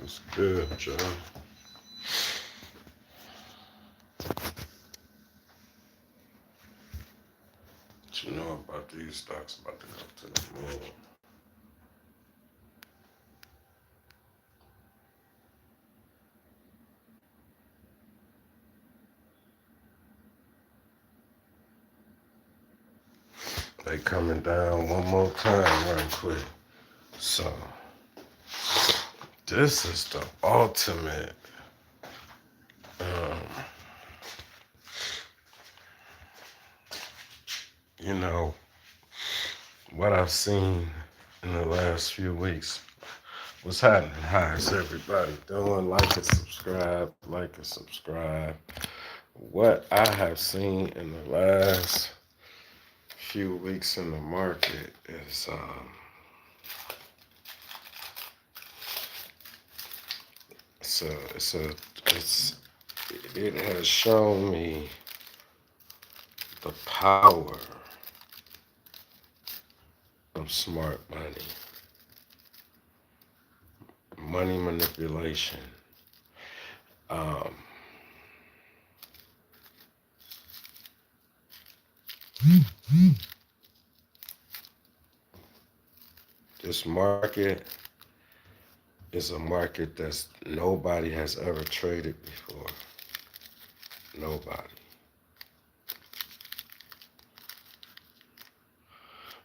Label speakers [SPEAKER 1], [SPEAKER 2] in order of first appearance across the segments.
[SPEAKER 1] It's good, Joe. What you know about these stocks about to go to the moon? They coming down one more time right quick. So this is the ultimate um, you know, what I've seen in the last few weeks. What's happening? How's everybody doing? Like and subscribe. Like and subscribe. What I have seen in the last few weeks in the market is it's it has shown me the power of smart money manipulation. Um, this market is a market that nobody has ever traded before. Nobody.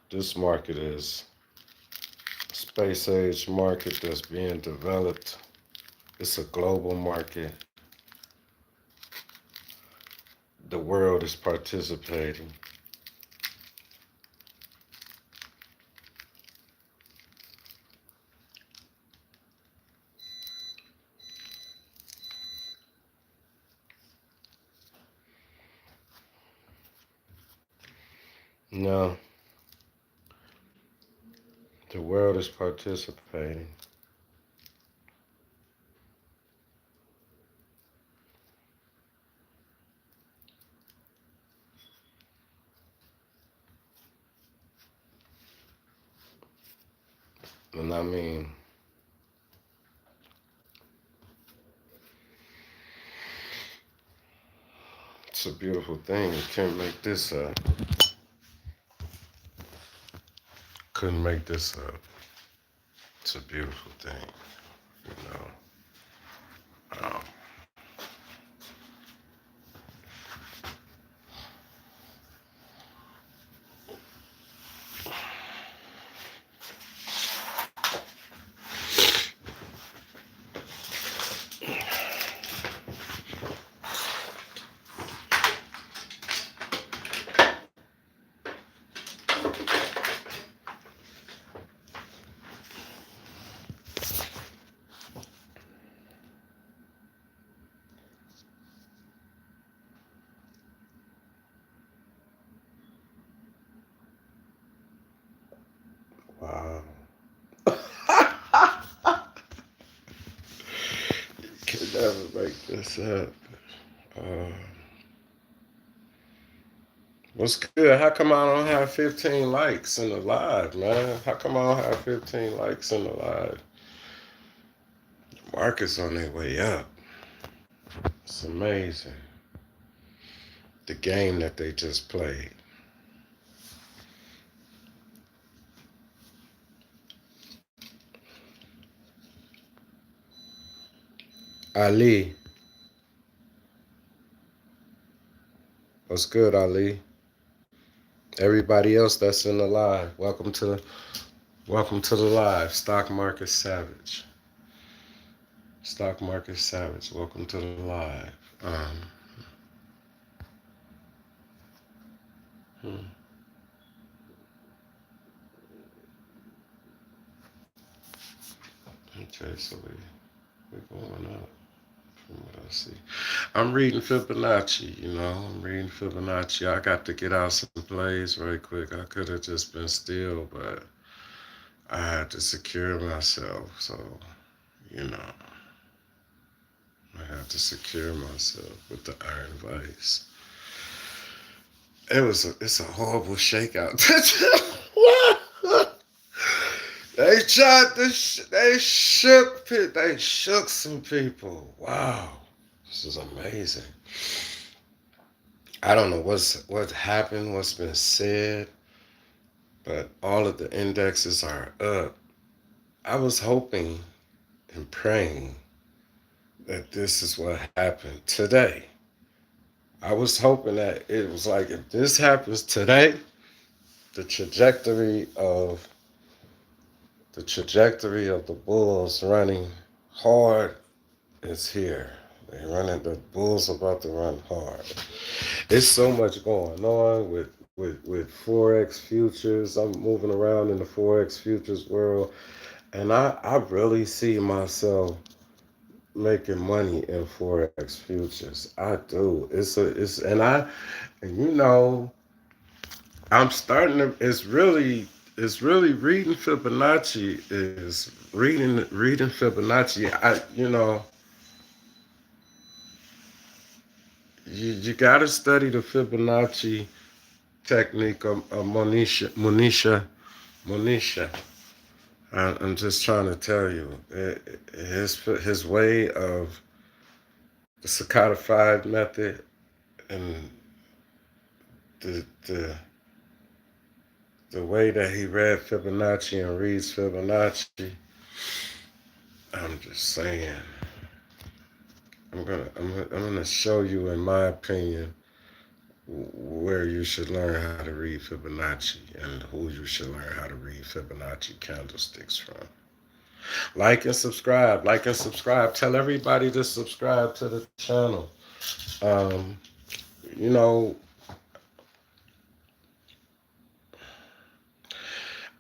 [SPEAKER 1] This market is a space age market that's being developed. It's a global market. The world is participating. No, the world is participating. And I mean, it's a beautiful thing. You can't make this up. Couldn't make this up. It's a beautiful thing, you know. Um, wow. You can never make this up. Uh, what's good? How come I don't have 15 likes in the live, man? How come I don't have 15 likes in the live? The market's on their way up. It's amazing. The game that they just played. Ali. What's good, Ali? Everybody else that's in the live, welcome to the live. Stock Market Savage. Stock Market Savage, welcome to the live. Hmm. Okay, so we're going up from what I see. I'm reading Fibonacci, you know. I'm reading Fibonacci. I got to get out some plays very quick. I could have just been still, but I had to secure myself. So, you know, I had to secure myself with the iron vice. It's a horrible shakeout. They shook some people. Wow, this is amazing. I don't know what happened, what's been said, but all of the indexes are up. I was hoping and praying that this is what happened today. I was hoping that it was like if this happens today, the trajectory of the Bulls running hard is here. The Bulls about to run hard. It's so much going on with Forex futures. I'm moving around in the Forex futures world, and I really see myself making money in Forex futures. I do. And I'm starting to. It's really reading Fibonacci is reading Fibonacci. You got to study the Fibonacci technique of Monisha. I'm just trying to tell you, his way of the Saccadified method and the the the way that he read Fibonacci and reads Fibonacci. I'm just saying. I'm gonna show you, in my opinion, where you should learn how to read Fibonacci and who you should learn how to read Fibonacci candlesticks from. Like and subscribe. Like and subscribe. Tell everybody to subscribe to the channel. Um, you know,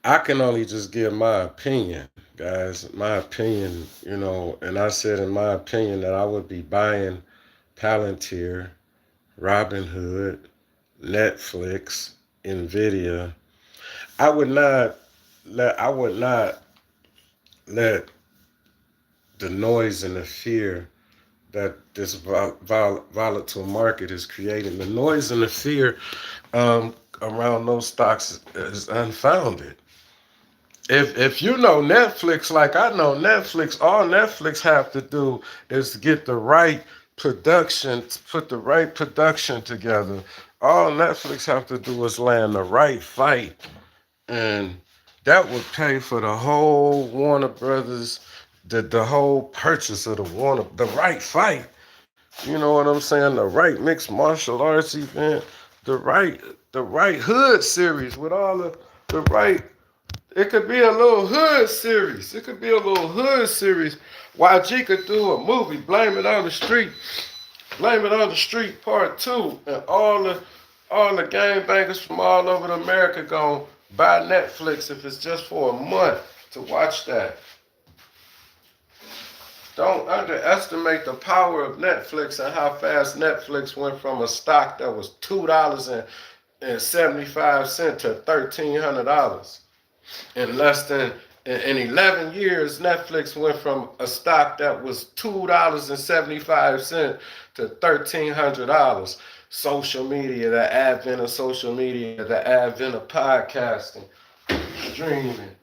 [SPEAKER 1] I can only just give my opinion, guys. My opinion, and I said in my opinion that I would be buying Palantir, Robinhood, Netflix, Nvidia. I would not let the noise and the fear that this volatile market is creating, the noise and the fear around those stocks is unfounded. If you know Netflix like I know Netflix, all Netflix have to do is get the right production, put the right production together. All Netflix have to do is land the right fight, and that would pay for the whole Warner Brothers, the whole purchase of the right fight. You know what I'm saying? The right mixed martial arts event, the right the right hood series with all the right. It could be a little hood series. It could be a little hood series. YG could do a movie, Blame It on the Street Part 2, and all the gangbangers from all over America gonna buy Netflix if it's just for a month to watch that. Don't underestimate the power of Netflix and how fast Netflix went from a stock that was $2.75 to $1,300. In less than in 11 years, Netflix went from a stock that was $2.75 to $1,300. Social media, the advent of social media, the advent of podcasting, streaming.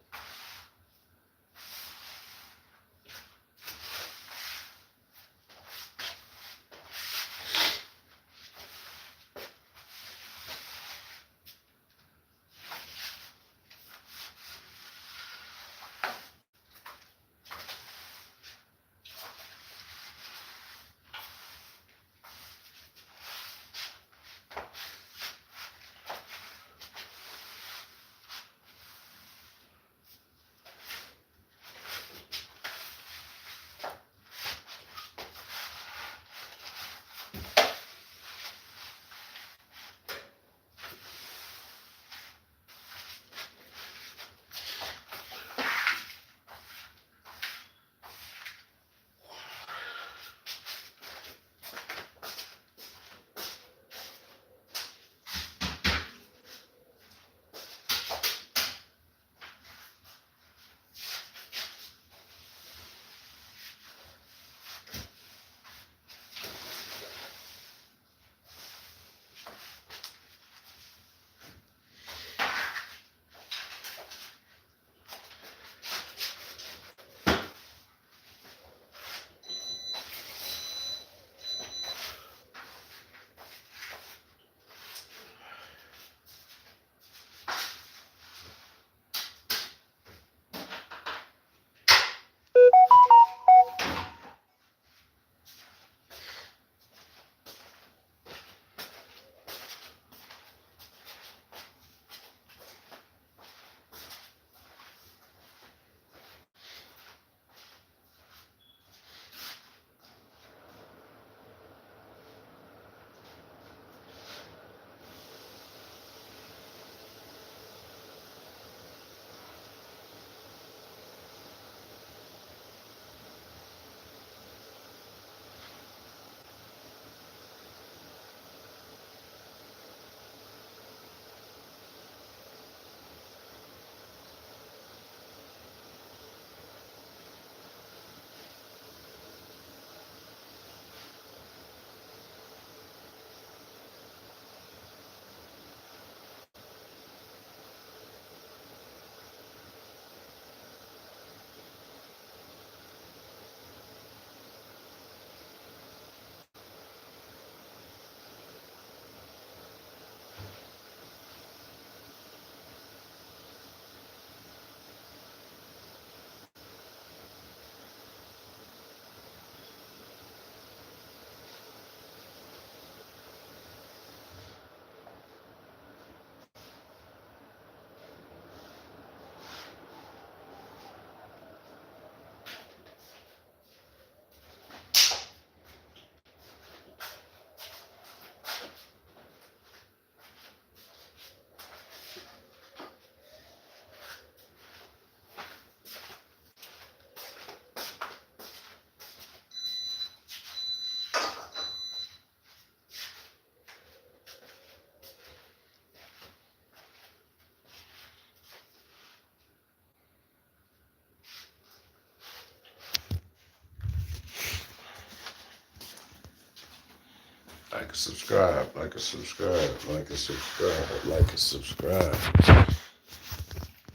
[SPEAKER 1] Like and subscribe, like and subscribe, like and subscribe, like and subscribe.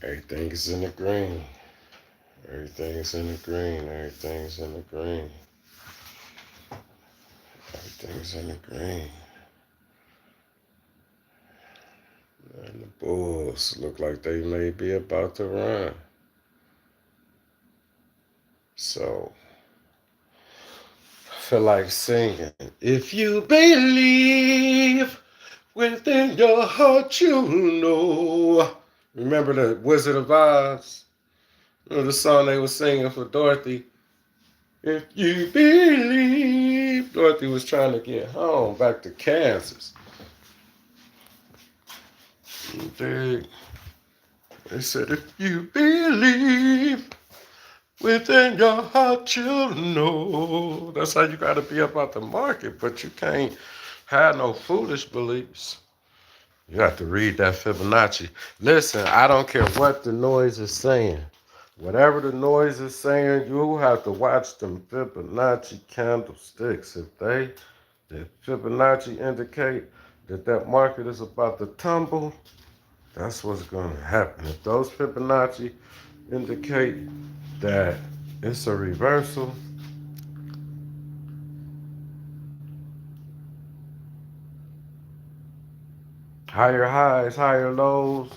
[SPEAKER 1] Everything is in the green. Everything is in the green. Everything's in the green. Everything's in the green. And the Bulls look like they may be about to run. So, I feel like singing. If you believe within your heart, you know. Remember the Wizard of Oz? Remember the song they were singing for Dorothy? If you believe. Dorothy was trying to get home, back to Kansas. They said, if you believe within your heart, you'll know. That's how you got to be about the market, but you can't have no foolish beliefs. You have to read that Fibonacci. Listen, I don't care what the noise is saying. Whatever the noise is saying, you have to watch them Fibonacci candlesticks. If the Fibonacci indicate that market is about to tumble, that's what's going to happen. If those Fibonacci indicate that it's a reversal, higher highs, higher lows,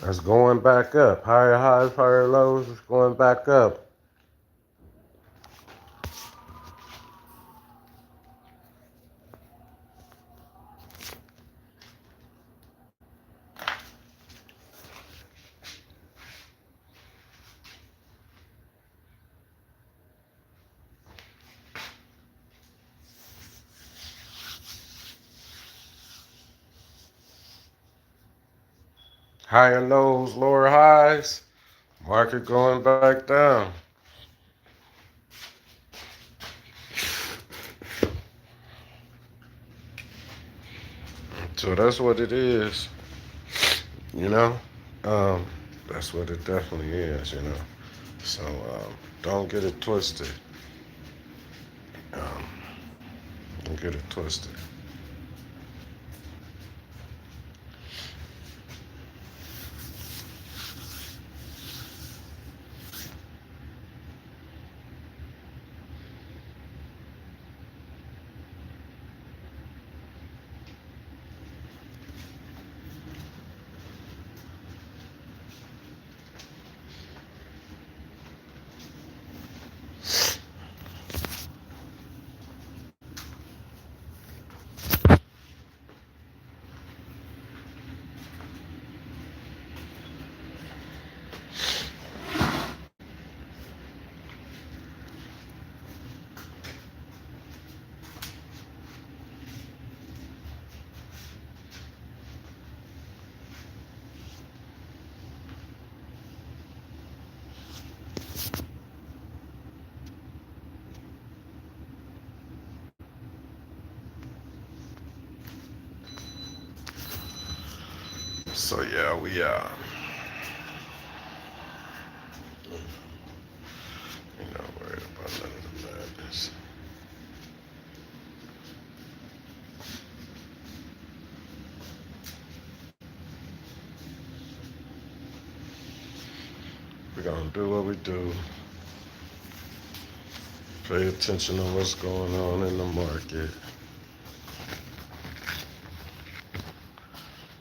[SPEAKER 1] that's going back up. Higher highs, higher lows, it's going back up. Higher lows, lower highs, market going back down. So that's what it is, you know. That's what it definitely is, you know. So don't get it twisted. Um, don't get it twisted. So yeah, we you know, worried about none of the madness. We're gonna do what we do. Pay attention to what's going on in the market.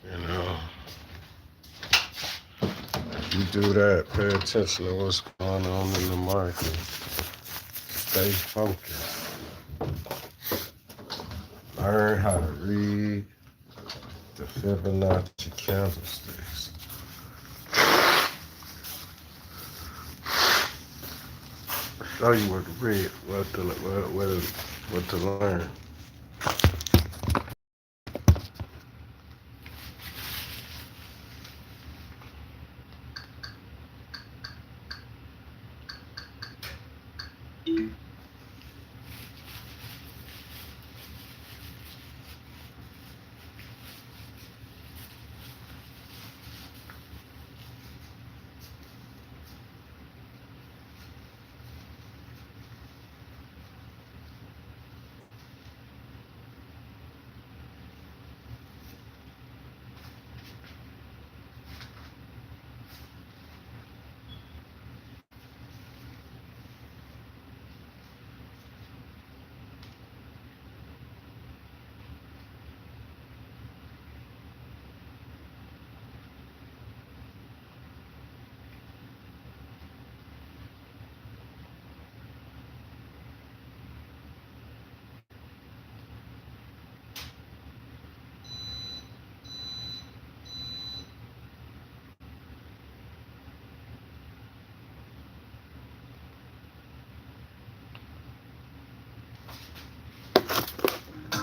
[SPEAKER 1] You know, if you do that, pay attention to what's going on in the market. Stay focused. Learn how to read the Fibonacci candlesticks. Show you what to read, what to learn.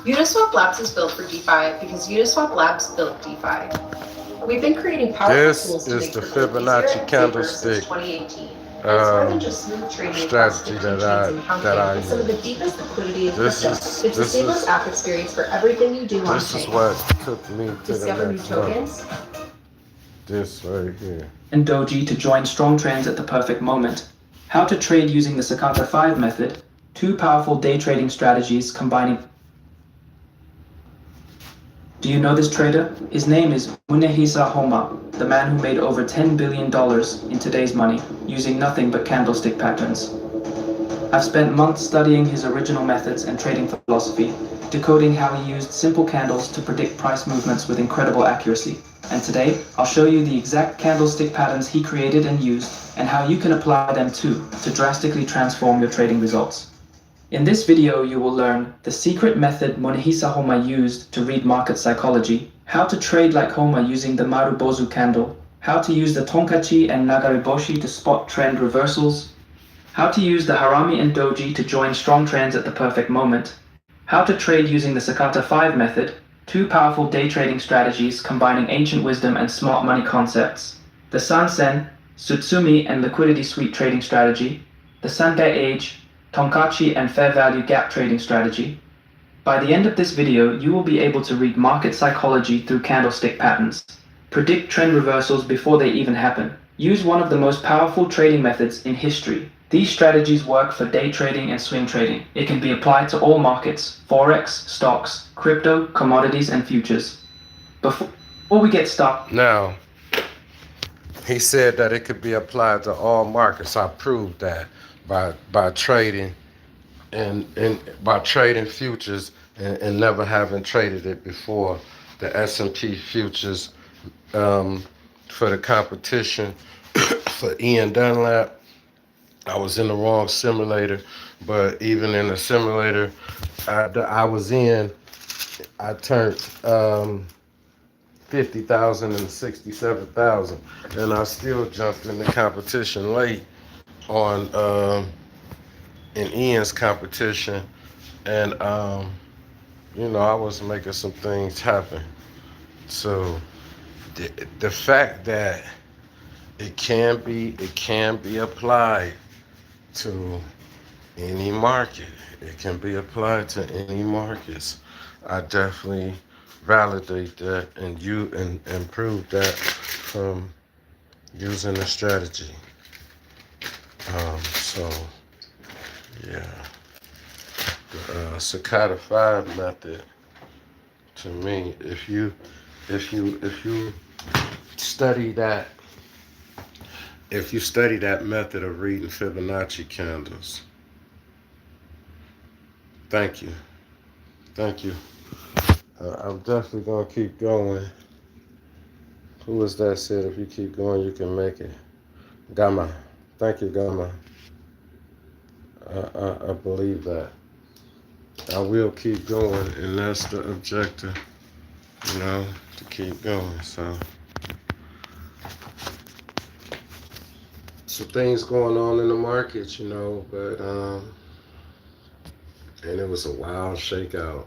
[SPEAKER 2] Uniswap Labs is built for DeFi because Uniswap Labs built DeFi. We've been creating powerful
[SPEAKER 1] This
[SPEAKER 2] tools to
[SPEAKER 1] is
[SPEAKER 2] make
[SPEAKER 1] the
[SPEAKER 2] crypto easier
[SPEAKER 1] Fibonacci
[SPEAKER 2] and safer since
[SPEAKER 1] candlestick
[SPEAKER 2] 2018. And it's more than just smooth trading across
[SPEAKER 1] strategy
[SPEAKER 2] 15 chains and
[SPEAKER 1] that
[SPEAKER 2] counting.
[SPEAKER 1] I
[SPEAKER 2] It's some of the
[SPEAKER 1] use.
[SPEAKER 2] deepest liquidity in
[SPEAKER 1] This
[SPEAKER 2] crypto.
[SPEAKER 1] is
[SPEAKER 2] It's a
[SPEAKER 1] this
[SPEAKER 2] seamless
[SPEAKER 1] is
[SPEAKER 2] app experience for everything you do on
[SPEAKER 1] this is
[SPEAKER 2] chain.
[SPEAKER 1] what took me to the
[SPEAKER 2] Discover new
[SPEAKER 1] next level.
[SPEAKER 2] tokens,
[SPEAKER 1] This right here.
[SPEAKER 3] And Doji to join strong trends at the perfect moment. How to trade using the Sakata 5 method, two powerful day trading strategies combining. Do you know this trader? His name is Munehisa Homa, the man who made over $10 billion in today's money, using nothing but candlestick patterns. I've spent months studying his original methods and trading philosophy, decoding how he used simple candles to predict price movements with incredible accuracy. And today, I'll show you the exact candlestick patterns he created and used, and how you can apply them too to drastically transform your trading results. In this video, you will learn the secret method Monehisa Homa used to read market psychology, how to trade like Homa using the Marubozu candle, how to use the Tonkachi and Nagariboshi to spot trend reversals, how to use the Harami and Doji to join strong trends at the perfect moment, how to trade using the Sakata 5 method, two powerful day trading strategies combining ancient wisdom and smart money concepts, the Sansen, Tsutsumi and liquidity sweep trading strategy, the Sanpei Age, Tonkachi and fair value gap trading strategy. By the end of this video, you will be able to read market psychology through candlestick patterns, predict trend reversals before they even happen, use one of the most powerful trading methods in history. These strategies work for day trading and swing trading. It can be applied to all markets, forex, stocks, crypto, commodities, and futures. Before we get started.
[SPEAKER 1] Now, he said that it could be applied to all markets. I proved that by trading and by trading futures and never having traded it before. The S&P futures for the competition for Ian Dunlap. I was in the wrong simulator, but even in the simulator I was in, I turned 50,000 and 67,000, and I still jumped in the competition late on in Ian's competition, and I was making some things happen. So the fact that it can be applied to any market. It can be applied to any markets. I definitely validate that and prove that from using the strategy. So yeah, the Sakata 5 method, to me, if you study that, if you study that method of reading Fibonacci candles, thank you. I'm definitely gonna keep going. Who was that said if you keep going, you can make it? Gamma. Thank you, Gamma. I believe that. I will keep going, and that's the objective, to keep going. So things going on in the market, but and it was a wild shakeout.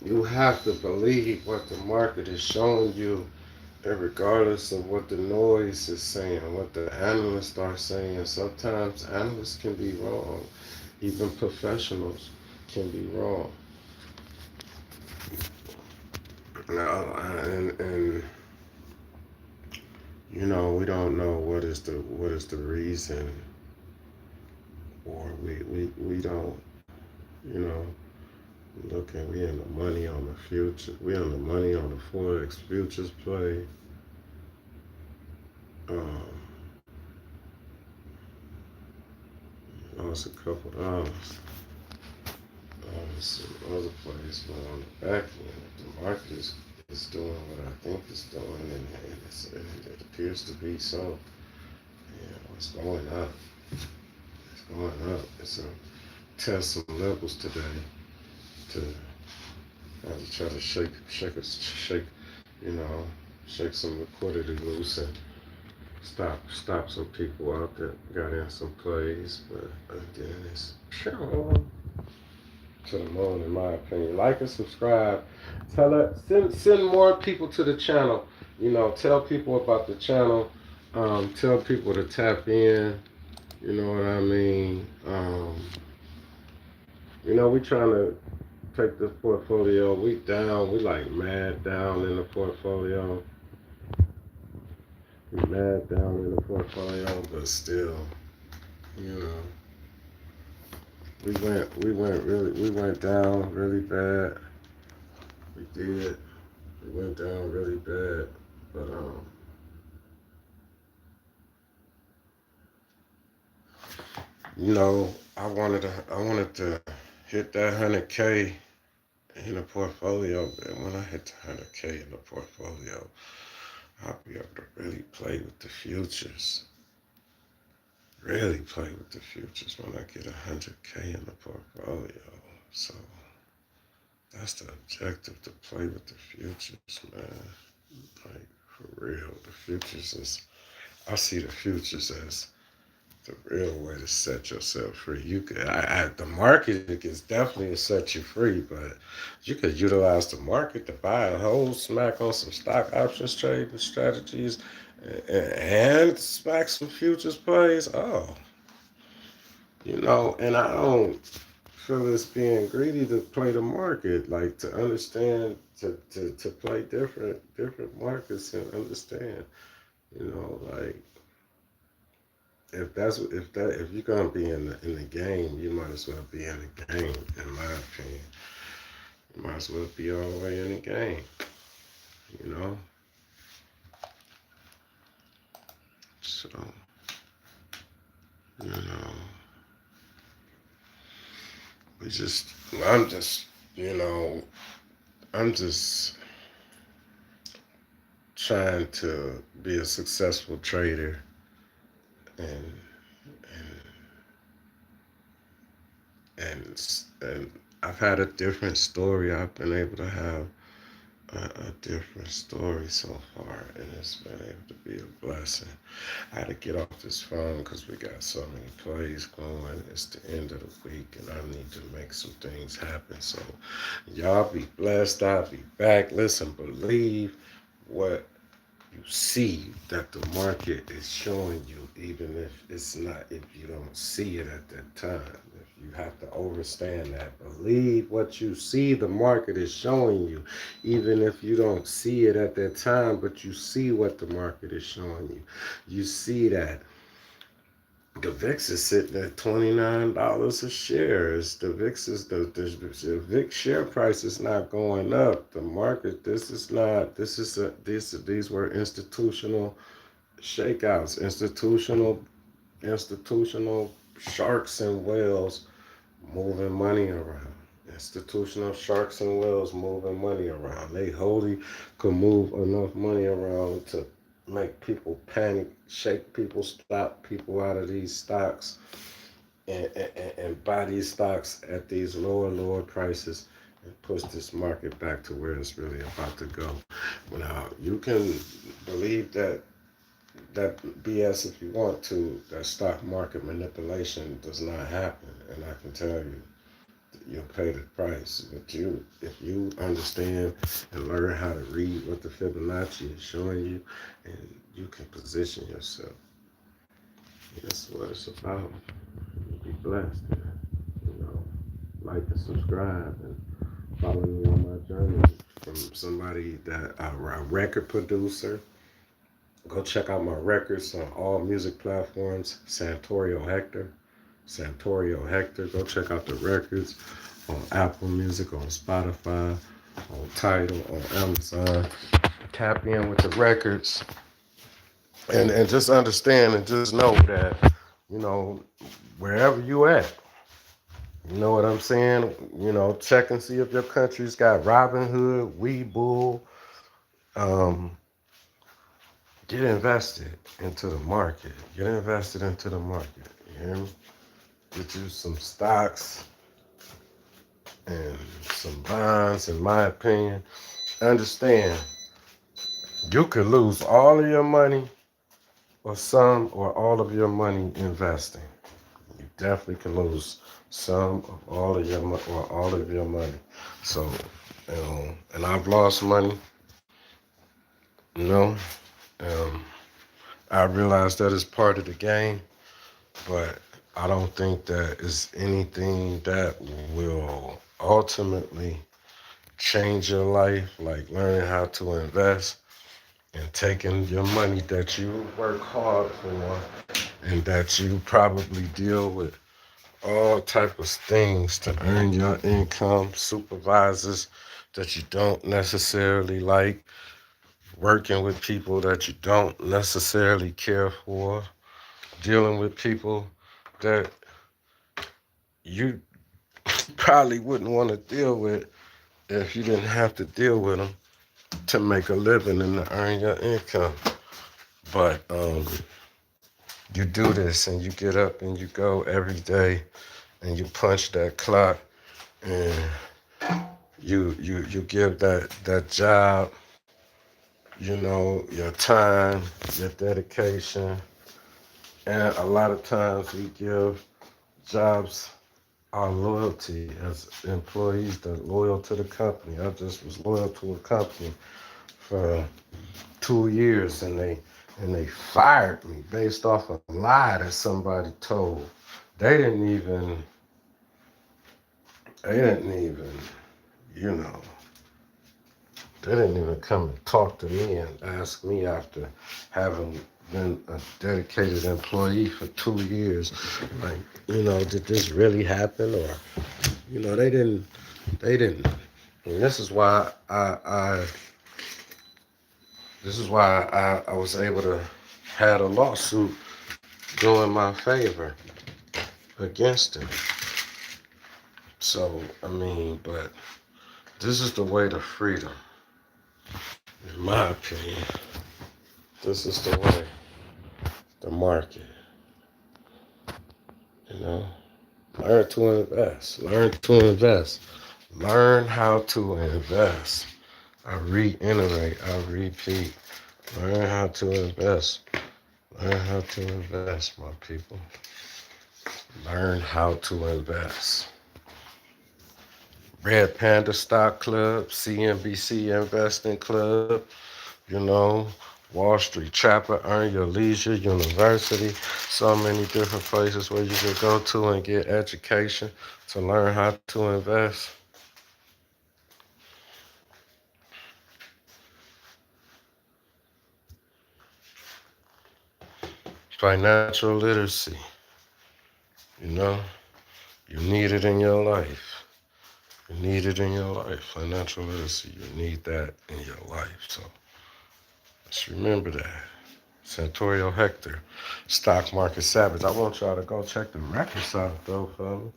[SPEAKER 1] You have to believe what the market is showing you, and regardless of what the noise is saying, what the analysts are saying. Sometimes analysts can be wrong. Even professionals can be wrong. Now, and we don't know what is the reason, or we don't, you know, looking. We in the money on the future. We on the money on the forex futures play. Um, Lost a couple dollars. Some other plays, but on the back end, the market is doing what I think it's doing, and it appears to be so. It's going up. It's going up. It's a test some levels today to try to shake, shake some liquidity loose and stop some people out that got in some plays. But again, it's to the moon, in my opinion. Like and subscribe. Send more people to the channel. Tell people about the channel. Tell people to tap in. You know what I mean? We trying to take this portfolio. We down. We like mad down in the portfolio. We mad down in the portfolio, but still, you know, we went down really bad. We did. We went down really bad, but I wanted to hit that 100K in the portfolio, but when I hit the 100K in the portfolio, I'll be able to really play with the futures. Really play with the futures when I get 100K in the portfolio. So that's the objective, to play with the futures, man. Like, for real. The futures I see the futures as the real way to set yourself free. The market is definitely to set you free, but you could utilize the market to buy a whole smack on some stock options trading strategies and smack some futures plays. Oh, and I don't feel it's being greedy to play the market, like to understand, to play different markets and understand, like, if you're gonna be in the game, you might as well be in the game. In my opinion, you might as well be all the way in the game. You know. So, you know, I'm just, I'm just trying to be a successful trader, and and I've had a different story. I've been able to have a different story so far, and it's been able to be a blessing. I had to get off this phone because we got so many plays going. It's the end of the week, and I need to make some things happen. So y'all be blessed. I'll be back. Listen, believe what you see that the market is showing you, even if you don't see it at that time. If you have to understand that, believe what you see the market is showing you, even if you don't see it at that time, but you see what the market is showing you. You see that the VIX is sitting at $29 a share. The VIX share price is not going up. The market, these were institutional shakeouts, institutional sharks and whales moving money around. Institutional sharks and whales moving money around. They wholly could move enough money around to make people panic, shake people, stop people out of these stocks, and buy these stocks at these lower prices, and push this market back to where it's really about to go. Now, you can believe that BS if you want to. That stock market manipulation does not happen, and I can tell you, you'll pay the price. But if you understand and learn how to read what the Fibonacci is showing you, and you can position yourself. That's what it's about. Be blessed. Like and subscribe and follow me on my journey from somebody that a record producer. Go check out my records on all music platforms. Santorio Hector. Go check out the records on Apple Music, on Spotify, on Tidal, on Amazon. Tap in with the records. And just understand and just know that, wherever you at, you know what I'm saying? Check and see if your country's got Robinhood, Webull. Get invested into the market. You hear me? Get you some stocks and some bonds, in my opinion. Understand, you could lose all of your money or some or all of your money investing. You definitely can lose some of all of your money or all of your money. So, and I've lost money, you know. Um, I realize that is part of the game, but I don't think that is anything that will ultimately change your life, like learning how to invest and taking your money that you work hard for and that you probably deal with all type of things to earn your income, supervisors that you don't necessarily like, working with people that you don't necessarily care for, dealing with people that you probably wouldn't want to deal with if you didn't have to deal with them to make a living and to earn your income. But you do this and you get up and you go every day and you punch that clock and you give that job, your time, your dedication. And a lot of times we give jobs our loyalty as employees that's loyal to the company. I just was loyal to a company for 2 years and they fired me based off a lie that somebody told. They didn't even, you know, they didn't even come and talk to me and ask me after having been a dedicated employee for 2 years. Like, did this really happen? Or, they didn't. And this is why I was able to have a lawsuit go in my favor against him. So, but this is the way to freedom. In my opinion, this is the way, the market. Learn to invest. Learn to invest. Learn how to invest. I reiterate, I repeat. Learn how to invest. Learn how to invest, my people. Learn how to invest. Red Panda Stock Club, CNBC Investing Club, Wall Street Trapper, Earn Your Leisure University. So many different places where you can go to and get education to learn how to invest. Financial literacy, you need it in your life. You need it in your life. Financial literacy, you need that in your life. So let's remember that. Santorio Hector, Stock Market Savage. I want y'all to go check the records out, though, fellas.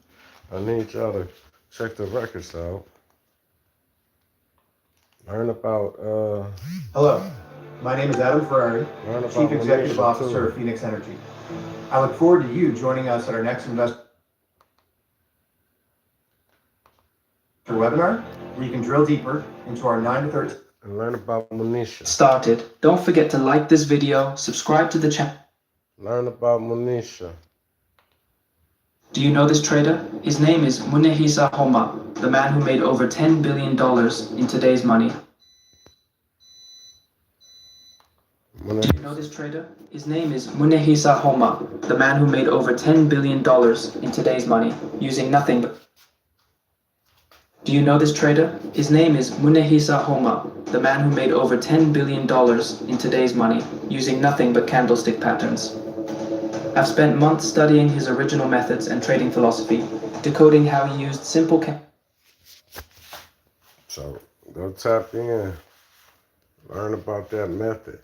[SPEAKER 1] I need y'all to check the records out. Learn about,
[SPEAKER 4] Hello, my name is Adam Ferrari, Chief Executive Officer of Phoenix Energy. I look forward to you joining us at our next investor webinar, where you can drill deeper into our 9 to 13.
[SPEAKER 1] And learn about Monisha.
[SPEAKER 3] Started. Don't forget to like this video, subscribe to the channel.
[SPEAKER 1] Learn about Monisha.
[SPEAKER 3] Do you know this trader? His name is Munehisa Homa, the man who made over $10 billion in today's money. Do you know this trader? His name is Munehisa Homa, the man who made over $10 billion in today's money, using nothing but... Do you know this trader? His name is Munehisa Homa, the man who made over $10 billion in today's money, using nothing but candlestick patterns. I've spent months studying his original methods and trading philosophy, decoding how he used simple
[SPEAKER 1] So go tap in, learn about that method.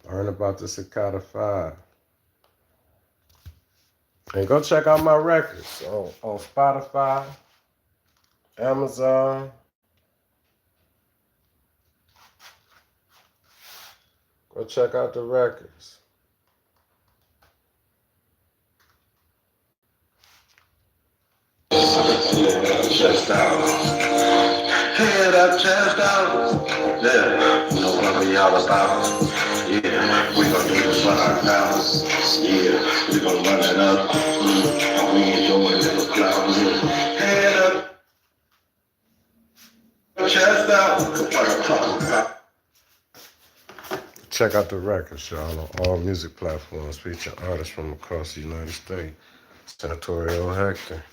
[SPEAKER 1] Learn about the Cicada 5. And go check out my records on Spotify, Amazon. Go check out the records. Chest out. Head up, chest out. Yeah, you know what we all about. Yeah, we gonna do this for our pals. Yeah, we gonna run it up. We ain't doing it for clout. Head up, chest out. Check out the records, y'all, on all music platforms featuring artists from across the United States. Senatorial Hector.